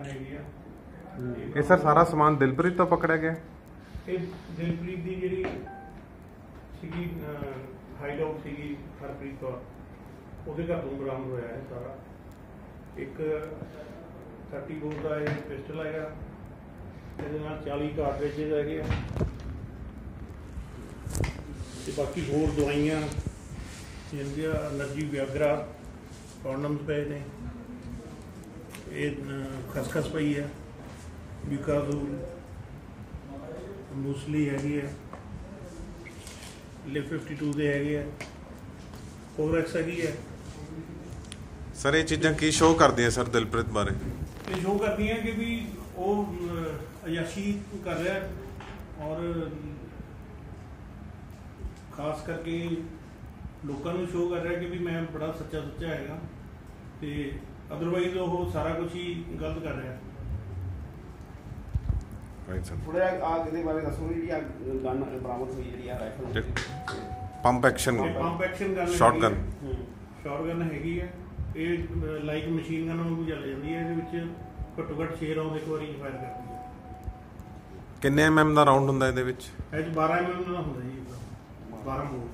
हैगी आ। ये सर सारा समान दिलप्रीत तो पकड़ा गया? ये दिलप्रीत की जी सीगी हाइड आउट सीगी हरप्रीत कौर, ਉਹਦੇ ਘਰ ਤੋਂ ਬਰਾਮਦ ਹੋਇਆ ਹੈ ਸਾਰਾ। ਇੱਕ 30 ਬੋਰ ਦਾ ਇਹ ਪਿਸਟਲ ਹੈਗਾ, ਇਹਦੇ ਨਾਲ 40 ਕਾਰਟ੍ਰਿਜਿਸ ਹੈਗੇ ਆ, ਤੇ ਬਾਕੀ ਹੋਰ ਦਵਾਈਆਂ ਜਿੰਦੀਆਂ ਐਨਰਜੀ ਵਿਆਗਰਾ ਕੌਂਡਮਸ ਪਏ ਨੇ, ਇਹ ਖਸਖਸ ਪਈ ਹੈ, ਬਿਕਾਜ਼ੂਲ ਮੂਸਲੀ ਹੈਗੀ ਹੈ, ਲਿਵ 52 ਦੇ ਹੈਗੇ ਆ, ਕੋਰੈਕਸ ਹੈਗੀ ਹੈ। सर ये चीज़ां की शो करती हैं सर दिलप्रीत बारे? ये शो करती हैं कि भी वो अयाशी कर रहा है और खास करके लोगों को शो कर रहा है कि भी मैं बड़ा सच्चा सुच्चा हैगा, ते अदरवाइज वो सारा कुछ ही गलत कर रहा है। Right sir. थोड़ा आगे बारे दसो जी गन बरामद हुई जी rifle pump action gun shot gun हैगी है। ਇਹ ਲਾਈਕ ਮਸ਼ੀਨ ਗਨ ਵਾਂਗੂ ਚੱਲ ਜਾਂਦੀ ਹੈ। ਇਹਦੇ ਵਿੱਚ ਘੱਟੋ ਘੱਟ 6 ਰਾਉਂਡ ਇੱਕ ਵਾਰੀ ਫਾਇਰ ਕਰਦੀ ਹੈ। ਕਿੰਨੇ mm ਦਾ ਰਾਉਂਡ ਹੁੰਦਾ ਇਹਦੇ ਵਿੱਚ? ਇਹ 'ਚ 12 mm ਦਾ ਹੁੰਦਾ ਜੀ, 12 ਬੋਰ।